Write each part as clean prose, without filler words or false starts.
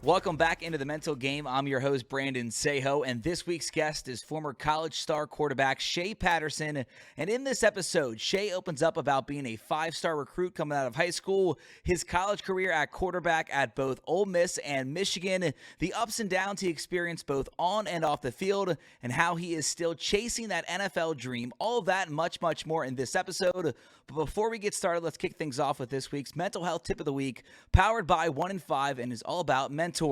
Welcome back into the Mental Game. I'm your host, Brandon Saho, and this week's guest is former college star quarterback Shea Patterson. And in this episode, Shea opens up about being a five-star recruit coming out of high school, his college career at quarterback at both Ole Miss and Michigan, the ups and downs he experienced both on and off the field, and how he is still chasing that NFL dream. All of that and much, much more in this episode. But before we get started, let's kick things off with this week's Mental Health Tip of the Week, powered by 1 in 5 and is all about mentors.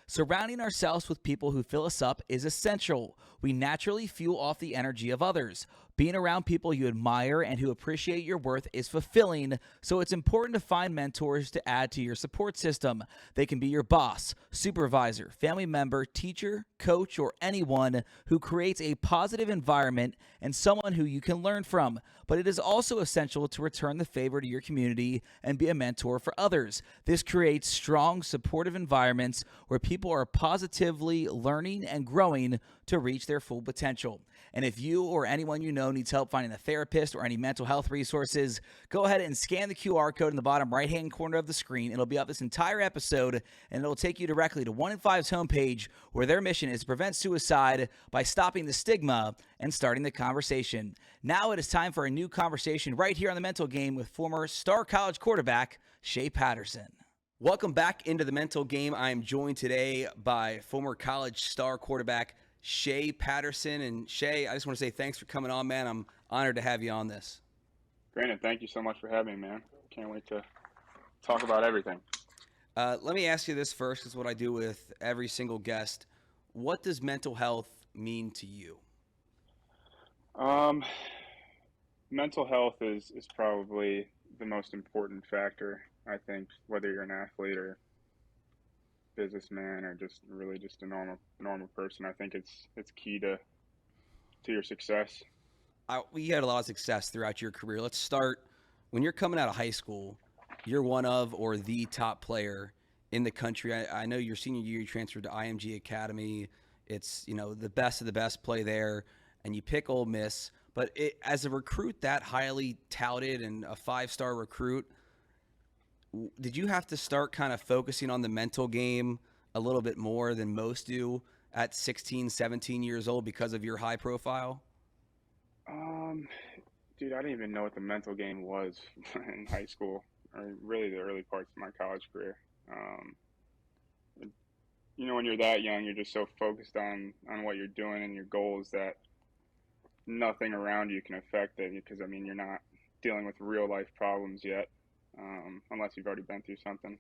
Surrounding ourselves with people who fill us up is essential. We naturally fuel off the energy of others. Being around people you admire and who appreciate your worth is fulfilling, so it's important to find mentors to add to your support system. They can be your boss, supervisor, family member, teacher, coach, or anyone who creates a positive environment and someone who you can learn from. But it is also essential to return the favor to your community and be a mentor for others. This creates strong, supportive environments where people are positively learning and growing to reach their full potential. And if you or anyone you know needs help finding a therapist or any mental health resources, go ahead and scan the QR code in the bottom right-hand corner of the screen. It'll be up this entire episode, and it'll take you directly to 1 in 5's homepage, where their mission is to prevent suicide by stopping the stigma and starting the conversation. Now it is time for a new conversation right here on the Mental Game with former star college quarterback Shea Patterson. Welcome back into the Mental Game. I am joined today by former college star quarterback Shea Patterson. And Shea, I just want to say thanks for coming on, man. I'm honored to have you on this. Brandon, thank you so much for having me, man. Can't wait to talk about everything. Let me ask you this first, is what I do with every single guest. What does mental health mean to you? Mental health is probably the most important factor, I think, whether you're an athlete or businessman or just really just a normal person. I think it's key to your success. You had a lot of success throughout your career. Let's start when you're coming out of high school. You're one of or the top player in the country. I know your senior year you transferred to IMG Academy. It's the best of the best play there, and you pick Ole Miss. But as a recruit that highly touted and a five-star recruit, did you have to start kind of focusing on the mental game a little bit more than most do at 16, 17 years old because of your high profile? Dude, I didn't even know what the mental game was in high school, or really the early parts of my college career. When you're that young, you're just so focused on what you're doing and your goals that nothing around you can affect it, because, you're not dealing with real life problems yet, unless you've already been through something.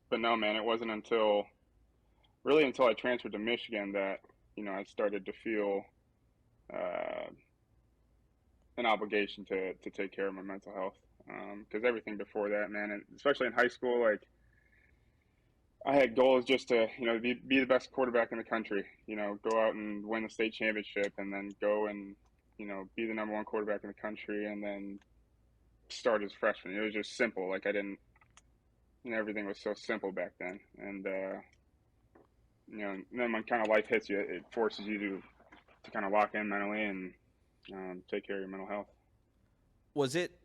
But no, man, it wasn't until I transferred to Michigan that, I started to feel an obligation to take care of my mental health. Because everything before that, man, and especially in high school, like, I had goals just to, be the best quarterback in the country, go out and win the state championship, and then go and, be the number one quarterback in the country, and then start as a freshman. It was just simple. Like, I didn't, everything was so simple back then. And, and then when kind of life hits you, it forces you to kind of lock in mentally and take care of your mental health. Was it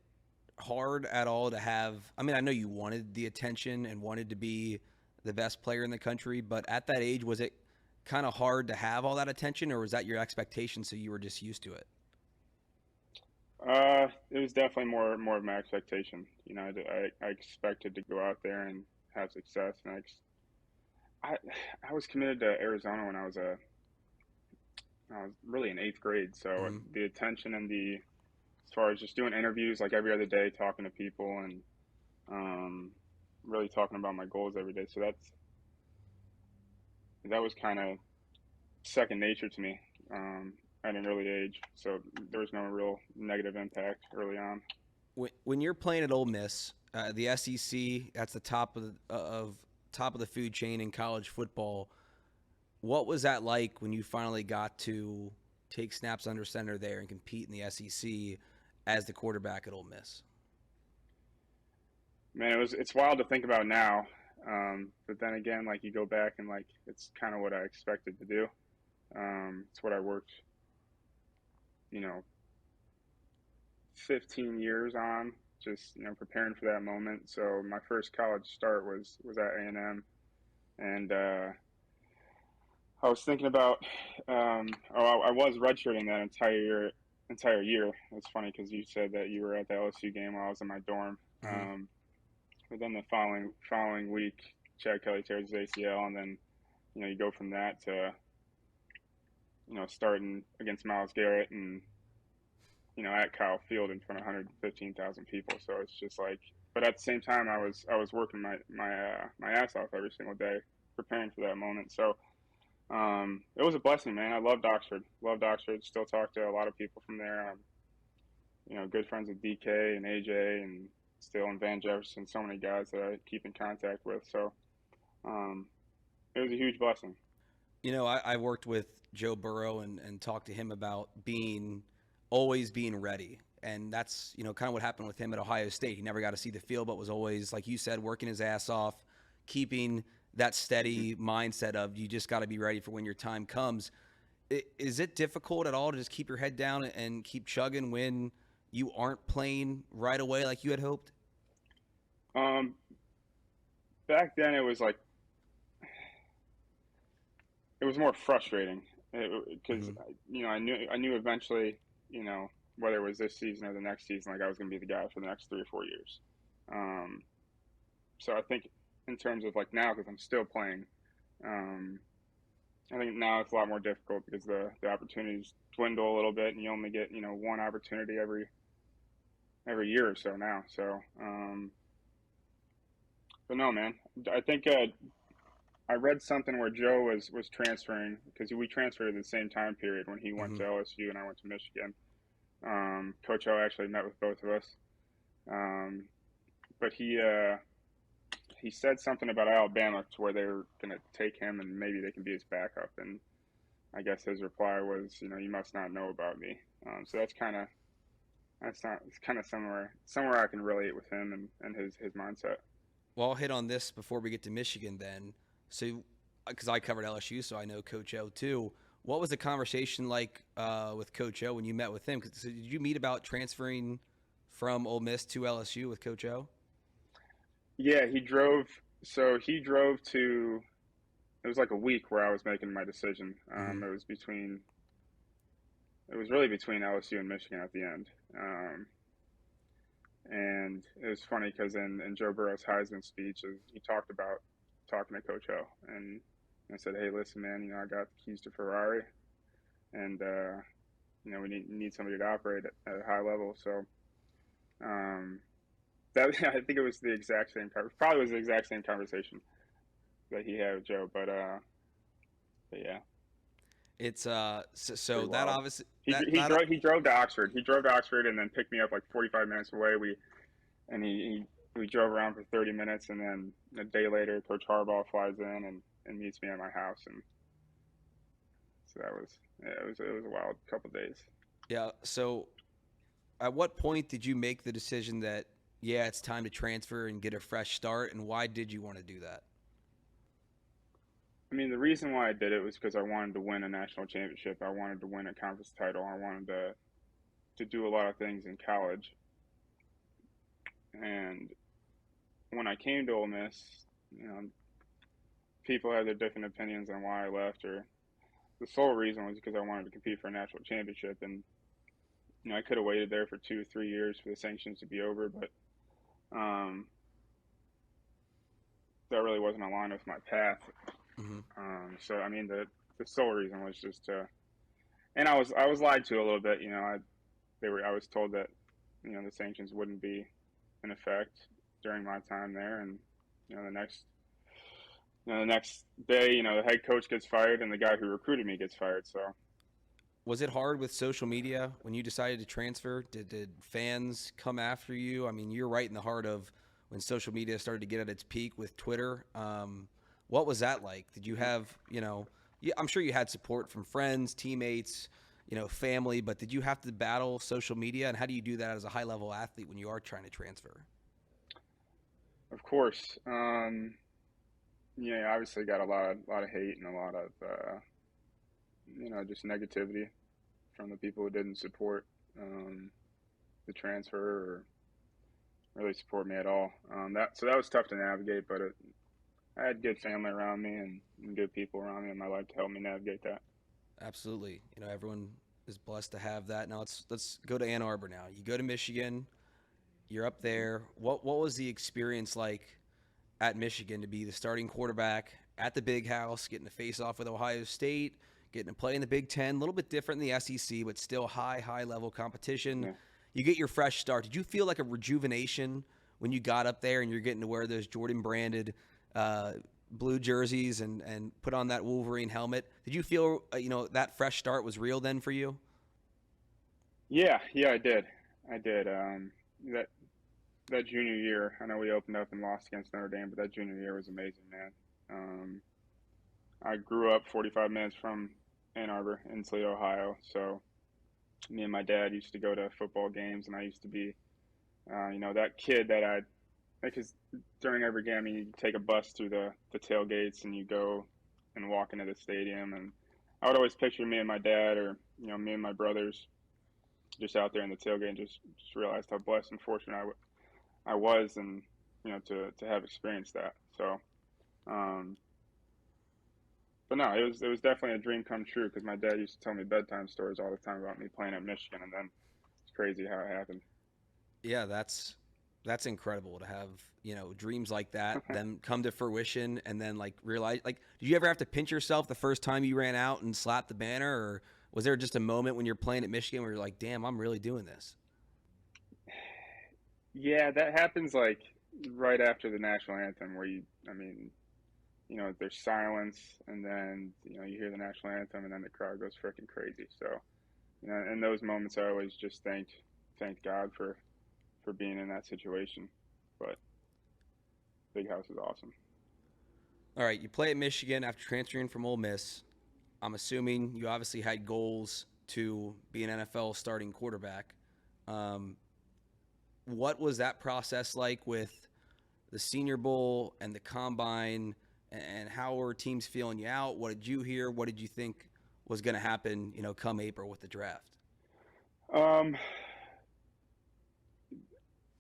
hard at all to have, I know you wanted the attention and wanted to be the best player in the country, but at that age, was it kind of hard to have all that attention, or was that your expectation so you were just used to it? It was definitely more of my expectation. I expected to go out there and have success, and I was committed to Arizona when I was really in 8th grade. So the attention and as far as just doing interviews like every other day, talking to people, and really talking about my goals every day. So that was kind of second nature to me. at an early age, so there was no real negative impact early on. When you're playing at Ole Miss, the SEC, that's the top of the food chain in college football. What was that like when you finally got to take snaps under center there and compete in the SEC as the quarterback at Ole Miss? Man, it's wild to think about now, but then again, like you go back and like it's kind of what I expected to do. It's what I worked, you know, 15 years on, just preparing for that moment. So my first college start was at A&M, and I was thinking about, I was redshirting that entire year. It's funny because you said that you were at the LSU game while I was in my dorm. Mm-hmm. But then the following week, Chad Kelly tears his ACL, and then you go from that to starting against Myles Garrett and at Kyle Field in front of 115,000 people. So it's just like, but at the same time, I was working my ass off every single day preparing for that moment. So it was a blessing, man. I loved Oxford. Still talk to a lot of people from there. Good friends with DK and AJ and still in Van Jefferson. So many guys that I keep in contact with. So it was a huge blessing. I worked with Joe Burrow and talked to him about always being ready. And that's, kind of what happened with him at Ohio State. He never got to see the field, but was always, like you said, working his ass off, keeping that steady mindset of you just got to be ready for when your time comes. Is it difficult at all to just keep your head down and keep chugging when you aren't playing right away like you had hoped? Back then it was like, it was more frustrating because I knew eventually, whether it was this season or the next season, like I was going to be the guy for the next 3 or 4 years. So I think in terms of like now, because I'm still playing, I think now it's a lot more difficult because the opportunities dwindle a little bit, and you only get one opportunity every year or so now. So, but no, man, I think I read something where Joe was transferring because we transferred at the same time period when he went to LSU and I went to Michigan. Coach O actually met with both of us, but he said something about Alabama to where they were going to take him and maybe they can be his backup. And I guess his reply was, you must not know about me. So it's kind of somewhere I can relate with him and his mindset. Well, I'll hit on this before we get to Michigan then. So, because I covered LSU, so I know Coach O too. What was the conversation like with Coach O when you met with him? So did you meet about transferring from Ole Miss to LSU with Coach O? Yeah, he drove. So he drove to. It was like a week where I was making my decision. It was really between LSU and Michigan at the end. And it was funny because in Joe Burrow's Heisman speech, he talked about talking to Coach O, and I said, "Hey, listen, man, I got the keys to Ferrari, and we need somebody to operate at a high level." So that I think it was the exact same. Probably was the exact same conversation that he had with Joe, but yeah. It's so that wild. obviously he drove to Oxford. He drove to Oxford and then picked me up like 45 minutes away. We drove around for 30 minutes, and then a day later, Coach Harbaugh flies in and meets me at my house, and so it was a wild couple of days. Yeah. So, at what point did you make the decision that it's time to transfer and get a fresh start, and why did you want to do that? I mean, the reason why I did it was because I wanted to win a national championship. I wanted to win a conference title. I wanted to do a lot of things in college. And when I came to Ole Miss, people had their different opinions on why I left, or the sole reason was because I wanted to compete for a national championship. And, I could have waited there for 2 or 3 years for the sanctions to be over, but that really wasn't aligned with my path. So I mean, the sole reason was just and I was lied to a little bit. I was told that the sanctions wouldn't be in effect during my time there, and the next day, the head coach gets fired and the guy who recruited me gets fired. So Was it hard with social media when you decided to transfer? Did fans come after you? I mean, you're right in the heart of when social media started to get at its peak with Twitter. What was that like? Did you have, I'm sure you had support from friends, teammates, family, but did you have to battle social media? And how do you do that as a high-level athlete when you are trying to transfer? Of course. Yeah, obviously got a lot of hate and a lot of just negativity from the people who didn't support the transfer or really support me at all. That was tough to navigate, but I had good family around me and good people around me in my life to help me navigate that. Absolutely. Everyone is blessed to have that. Now let's go to Ann Arbor now. You go to Michigan, you're up there. What was the experience like at Michigan to be the starting quarterback at the Big House, getting to face off with Ohio State, getting to play in the Big Ten, a little bit different than the SEC, but still high level competition. Yeah. You get your fresh start. Did you feel like a rejuvenation when you got up there and you're getting to wear those Jordan branded blue jerseys and put on that Wolverine helmet? Did you feel that fresh start was real then for you? Yeah, I did. That junior year, I know we opened up and lost against Notre Dame, but that junior year was amazing, man. I grew up 45 minutes from Ann Arbor in Toledo, Ohio, so me and my dad used to go to football games, and I used to be, that kid that because during every game you take a bus through the tailgates and you go and walk into the stadium, and I would always picture me and my dad or me and my brothers just out there in the tailgate and just realized how blessed and fortunate I was, and to have experienced that. So, but no, it was definitely a dream come true because my dad used to tell me bedtime stories all the time about me playing at Michigan, and then it's crazy how it happened. Yeah, that's incredible to have, dreams like that, then come to fruition and then realize, did you ever have to pinch yourself the first time you ran out and slapped the banner, or was there just a moment when you're playing at Michigan where you're like, damn, I'm really doing this? Yeah, that happens right after the national anthem where there's silence and then, you hear the national anthem and then the crowd goes freaking crazy. So, in those moments, I always just thank God for being in that situation. But Big House is awesome. All right, you play at Michigan after transferring from Ole Miss. I'm assuming you obviously had goals to be an NFL starting quarterback. What was that process like with the Senior Bowl and the Combine, and how were teams feeling you out? What did you hear? What did you think was going to happen, come April with the draft?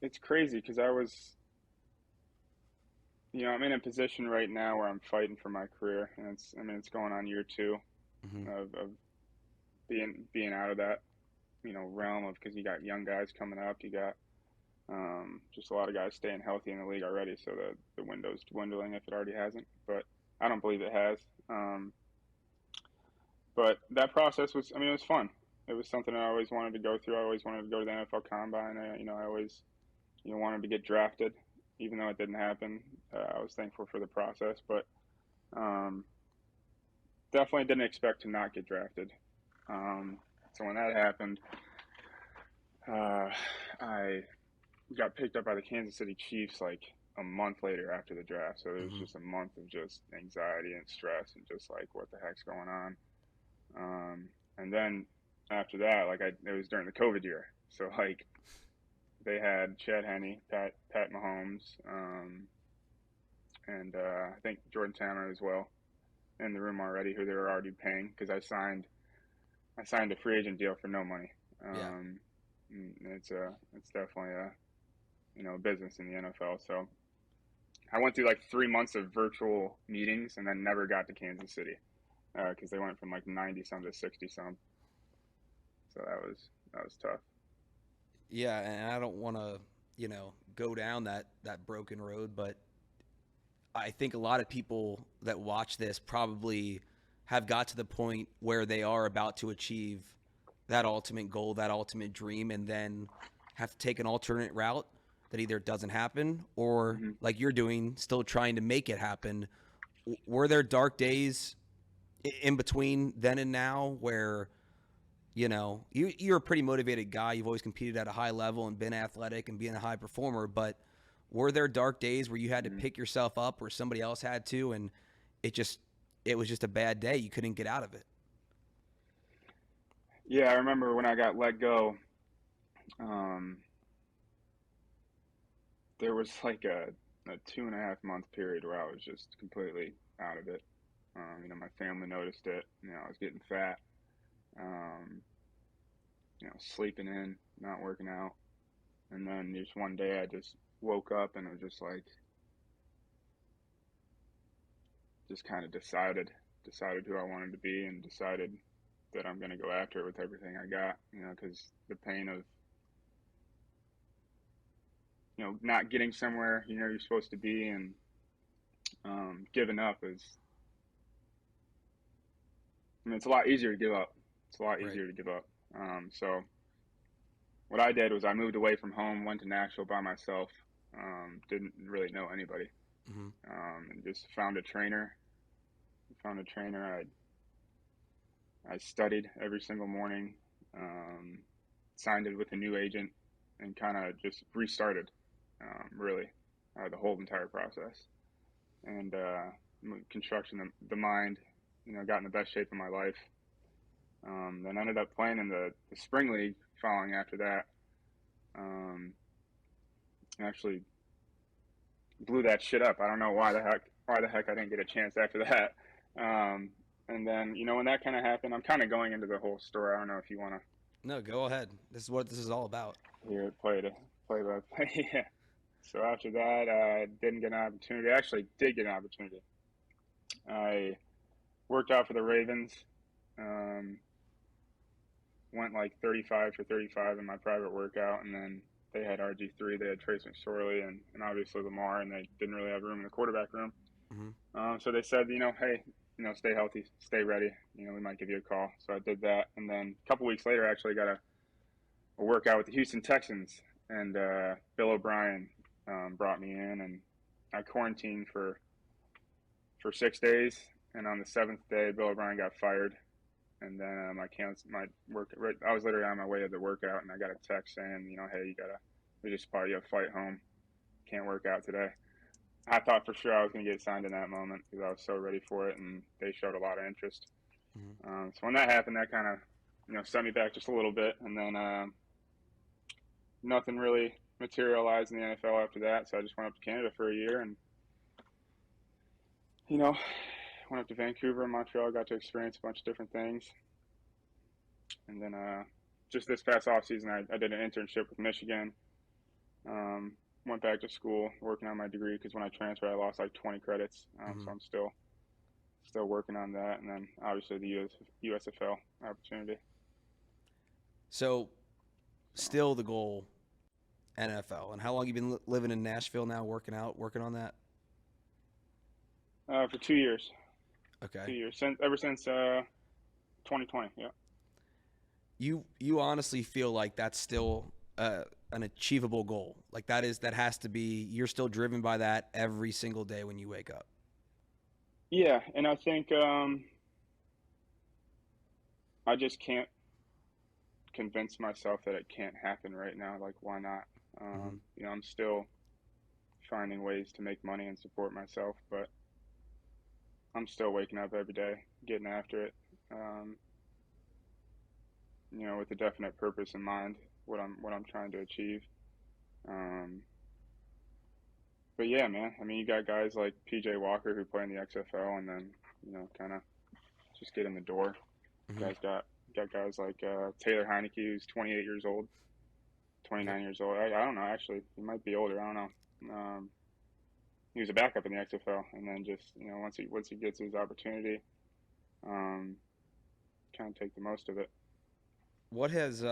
It's crazy because I'm in a position right now where I'm fighting for my career, and it's going on year 2 of being out of that, realm of, because you got young guys coming up, you got just a lot of guys staying healthy in the league already, so the window's dwindling if it already hasn't, but I don't believe it has. But that process was, it was fun. It was something I always wanted to go through. I always wanted to go to the NFL Combine. I always, wanted to get drafted, even though it didn't happen. I was thankful for the process, but definitely didn't expect to not get drafted. So when that happened, I got picked up by the Kansas City Chiefs a month later after the draft. So it was just a month of just anxiety and stress and just what the heck's going on. And then after that, it was during the COVID year. So they had Chad Henne, Pat Mahomes, and I think Jordan Tanner as well in the room already, who they were already paying, because I signed a free agent deal for no money. It's definitely a business in the NFL. So I went through 3 months of virtual meetings and then never got to Kansas City because they went from 90 some to 60 some. So that was tough. Yeah, and I don't want to, go down that broken road, but I think a lot of people that watch this probably have got to the point where they are about to achieve that ultimate goal, that ultimate dream, and then have to take an alternate route that either doesn't happen or, like you're doing, still trying to make it happen. Were there dark days in between then and now where You know, you're a pretty motivated guy. You've always competed at a high level and been athletic and being a high performer. But were there dark days where you had to pick yourself up, or somebody else had to, and it was just a bad day? You couldn't get out of it. Yeah, I remember when I got let go. There was like a 2.5 month period where I was just completely out of it. You know, my family noticed it. You know, I was getting fat. You know, sleeping in, not working out. And then just one day I just woke up and it was just like, just kind of decided who I wanted to be, and decided that I'm going to go after it with everything I got, you know, because the pain of, you know, not getting somewhere, you know, you're supposed to be, and giving up is, I mean, it's a lot easier to give up. It's a lot easier to give up. So what I did was I moved away from home, went to Nashville by myself, didn't really know anybody, and just found a trainer. I studied every single morning, signed it with a new agent, and kind of just restarted, really, the whole entire process. And construction, the mind, you know, got in the best shape of my life. Then ended up playing in the spring league following after that. Actually blew that shit up. I don't know why the heck I didn't get a chance after that. And then, you know, when that kind of happened, I'm kind of going into the whole story. I don't know if you want to. No, go ahead. This is what this is all about. Here, play by play. Yeah. So after that, I didn't get an opportunity. I actually did get an opportunity. I worked out for the Ravens. Went like 35 for 35 in my private workout, and then they had RG3, they had Trace McSorley, and obviously Lamar, and they didn't really have room in the quarterback room. So they said, you know, hey, you know, stay healthy, stay ready. You know, we might give you a call. So I did that, and then a couple weeks later, I actually got a workout with the Houston Texans, and Bill O'Brien brought me in, and I quarantined for 6 days, and on the 7th day, Bill O'Brien got fired. And then I was literally on my way to the workout, and I got a text saying, you know, hey, we just spotted you a flight home. Can't work out today. I thought for sure I was going to get signed in that moment because I was so ready for it, and they showed a lot of interest. So when that happened, that kind of, you know, set me back just a little bit. And then nothing really materialized in the NFL after that. So I just went up to Canada for a year, and, you know, went up to Vancouver and Montreal, got to experience a bunch of different things. And then just this past offseason, I did an internship with Michigan. Went back to school, working on my degree, because when I transferred, I lost like 20 credits. So I'm still working on that. And then obviously the USFL opportunity. So still the goal, NFL. And how long have you been living in Nashville now, working on that? For 2 years. Okay. 2 years, ever since 2020. Yeah. You honestly feel like that's still an achievable goal? Like that has to be, you're still driven by that every single day when you wake up? Yeah, and I think I just can't convince myself that it can't happen right now. Like, why not? You know, I'm still finding ways to make money and support myself, but I'm still waking up every day, getting after it, you know, with a definite purpose in mind, what I'm trying to achieve. But yeah, man, I mean, you got guys like PJ Walker who play in the XFL, and then, you know, kind of just get in the door. Guys got guys like Taylor Heineke, who's 28 years old, 29 years old. I don't know, actually, he might be older. I don't know. He was a backup in the XFL, and then just, you know, once he gets his opportunity, kind of take the most of it. What has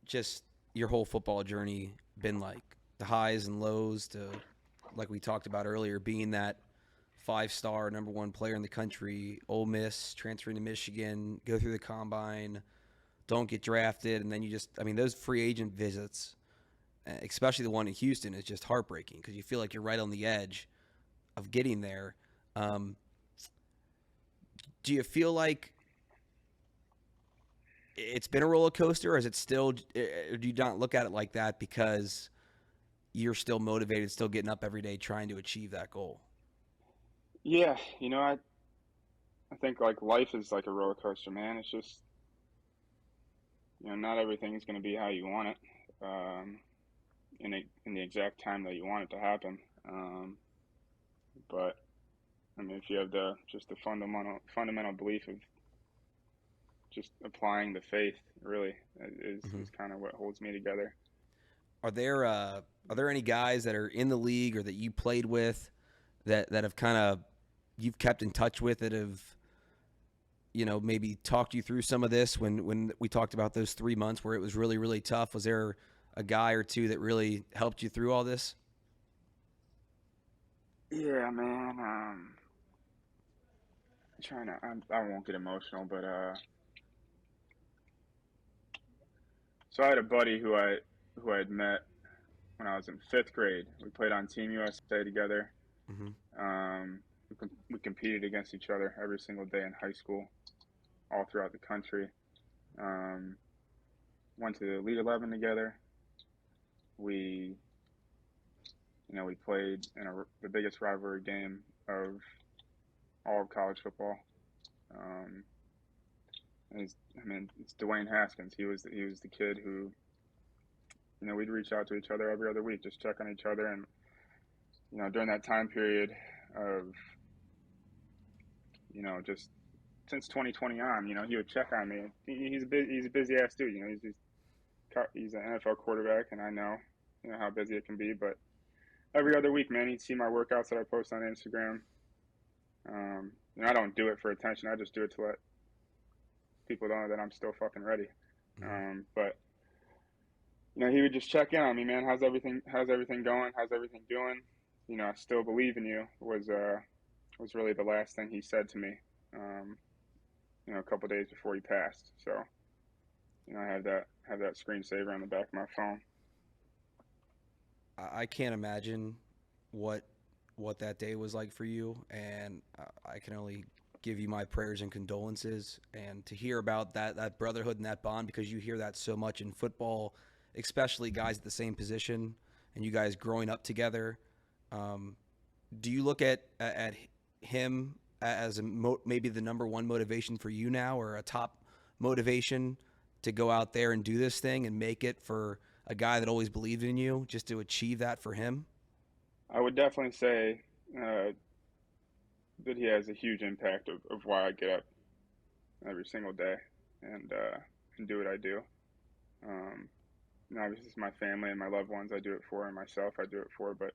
just your whole football journey been like? The highs and lows to, like we talked about earlier, being that 5-star number 1 player in the country, Ole Miss, transferring to Michigan, go through the combine, don't get drafted, and then you just, I mean, those free agent visits, especially the one in Houston, is just heartbreaking because you feel like you're right on the edge of getting there. Do you feel like it's been a roller coaster, or is it still? Or do you not look at it like that because you're still motivated, still getting up every day trying to achieve that goal? Yeah, I think like life is like a roller coaster, man. It's just, not everything is going to be how you want it, um, in the exact time that you want it to happen. But I mean, if you have the fundamental belief of just applying the faith, really, Hmm. is kind of what holds me together. Are there any guys that are in the league or that you played with that have kind of you've kept in touch with that have maybe talked you through some of this when we talked about those 3 months where it was really really tough? Was there a guy or two that really helped you through all this? Yeah, man. I won't get emotional, but so I had a buddy who I had met when I was in fifth grade. We played on Team USA together. Hmm. We competed against each other every single day in high school, all throughout the country. Um, Went to the Elite 11 together. We, we played in the biggest rivalry game of all of college football. Um, it's Dwayne Haskins. He was the kid who, we'd reach out to each other every other week, just check on each other, and during that time period of, just since 2020 on, he would check on me. He's a busy ass dude. He's an NFL quarterback, and I know, how busy it can be. But every other week, man, he'd see my workouts that I post on Instagram. I don't do it for attention. I just do it to let people know that I'm still fucking ready. Hmm. But he would just check in on me, man. How's everything? How's everything going? How's everything doing? I still believe in you. Was really the last thing he said to me. A couple days before he passed. So, I have that screensaver on the back of my phone. I can't imagine what that day was like for you, and I can only give you my prayers and condolences. And to hear about that brotherhood and that bond, because you hear that so much in football, especially guys at the same position, and you guys growing up together. Um, do you look at him as maybe the number one motivation for you now, or a top motivation to go out there and do this thing and make it for a guy that always believed in you, just to achieve that for him? I would definitely say uh, that he has a huge impact of why I get up every single day and do what I do. Um, Obviously, it's my family and my loved ones I do it for, and myself I do it for. But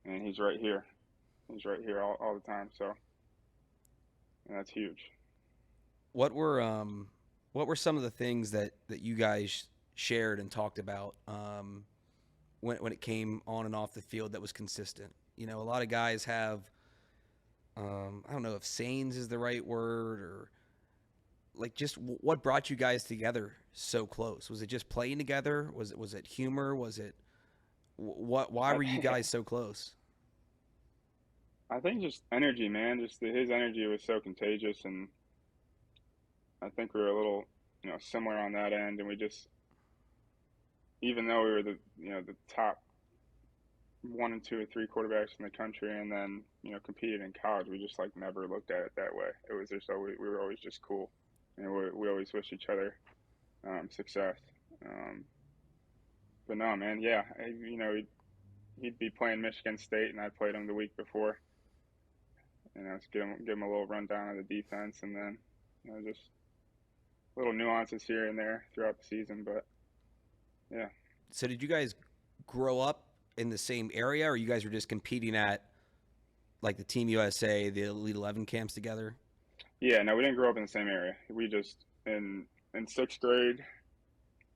and he's right here. He's right here all the time. So that's huge. What were some of the things that you guys shared and talked about when it came on and off the field that was consistent? A lot of guys have I don't know if sayings is the right word, or like just what brought you guys together so close? Was it just playing together? Was it humor? Was it what? Why I were you guys so close? I think just energy, man. Just his energy was so contagious, and I think we were a little similar on that end. And we just, even though we were the top one and two or three quarterbacks in the country, and then competed in college, we just like never looked at it that way. It was just always, we were always just cool, and we always wished each other success. Um, but no, man, yeah, he'd be playing Michigan State, and I played him the week before. Just give him a little rundown of the defense, and then just little nuances here and there throughout the season. But yeah, So did you guys grow up in the same area, or you guys were just competing at like the Team USA, the Elite 11 camps together? yeah, no, we didn't grow up in the same area. We just in sixth grade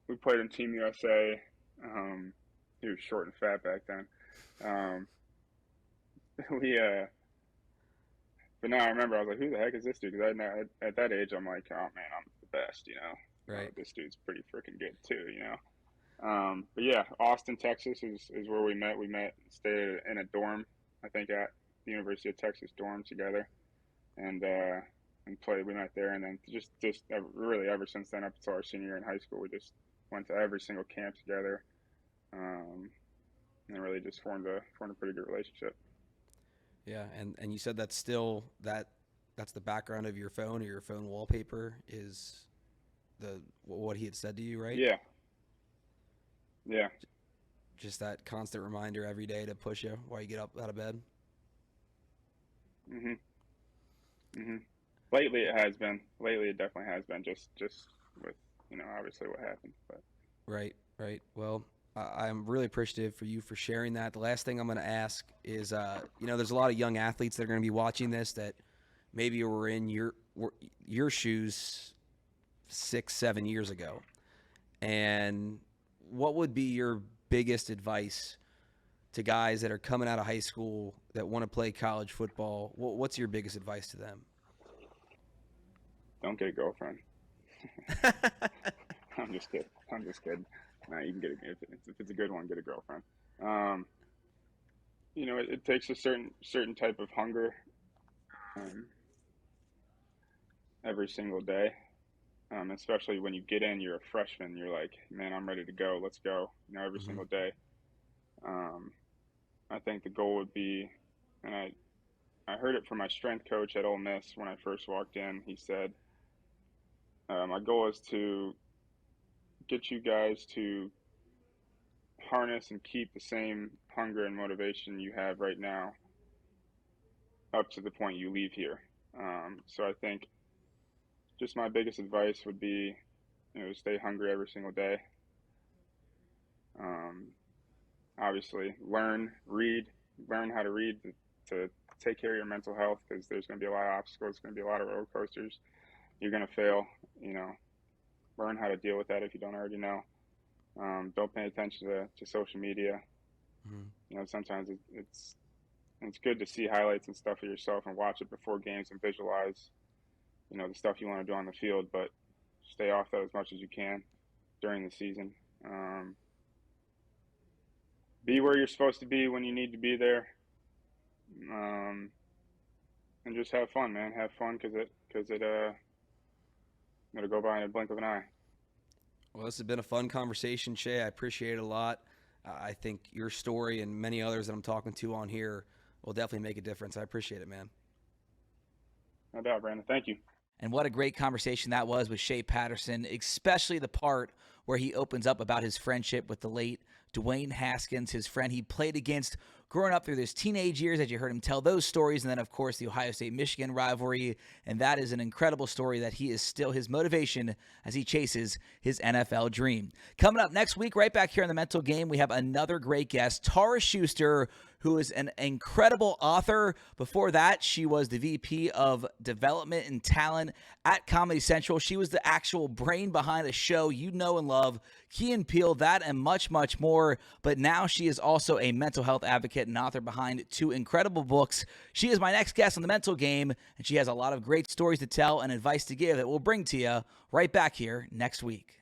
we played in Team USA. Um, he was short and fat back then. Um, we But now I remember I was like, who the heck is this dude? Because at that age I'm like, oh man, I'm the best. Right. This dude's pretty freaking good too. But yeah, Austin, Texas is where we met. We stayed in a dorm, I think, at the University of Texas dorm together, and and played. We met there, and then really ever since then up until our senior year in high school, we just went to every single camp together, and really just formed a pretty good relationship. Yeah, and you said that's still that's the background of your phone, or your phone wallpaper is what he had said to you, right? Yeah. Yeah. Just that constant reminder every day to push you while you get up out of bed. Mhm. Mhm. Lately it has been. Lately it definitely has been. Just with obviously what happened. But Right. Well, I'm really appreciative for you for sharing that. The last thing I'm going to ask is, there's a lot of young athletes that are going to be watching this that maybe were in your shoes 6-7 years ago. And what would be your biggest advice to guys that are coming out of high school that want to play college football? What's your biggest advice to them? don't get a girlfriend. I'm just kidding. Nah, you can get if it's a good one, get a girlfriend. It takes a certain type of hunger every single day. Especially when you get in, you're a freshman. You're like, man, I'm ready to go. Let's go. Every single day. I think the goal would be, and I heard it from my strength coach at Ole Miss when I first walked in. He said, my goal is to get you guys to harness and keep the same hunger and motivation you have right now up to the point you leave here. So I think just my biggest advice would be, stay hungry every single day. Obviously, learn how to read to take care of your mental health, because there's going to be a lot of obstacles. There's going to be a lot of roller coasters. You're going to fail. Learn how to deal with that if you don't already know. Don't pay attention to social media. Sometimes it's good to see highlights and stuff of yourself and watch it before games and visualize, the stuff you want to do on the field, but stay off that as much as you can during the season. Be where you're supposed to be when you need to be there. And just have fun, man. Have fun, because it'll go by in a blink of an eye. Well, this has been a fun conversation, Shea. I appreciate it a lot. I think your story and many others that I'm talking to on here will definitely make a difference. I appreciate it, man. No doubt, Brandon. Thank you. And what a great conversation that was with Shea Patterson, especially the part where he opens up about his friendship with the late Dwayne Haskins, his friend he played against growing up through his teenage years, as you heard him tell those stories, and then, of course, the Ohio State-Michigan rivalry. And that is an incredible story that he is still his motivation as he chases his NFL dream. Coming up next week, right back here on The Mental Game, we have another great guest, Tara Schuster, who is an incredible author. Before that, she was the VP of Development and Talent at Comedy Central. She was the actual brain behind a show you know and love, Key and Peele, that and much, much more. But now she is also a mental health advocate and author behind 2 incredible books. She is my next guest on The Mental Game, and she has a lot of great stories to tell and advice to give that we'll bring to you right back here next week.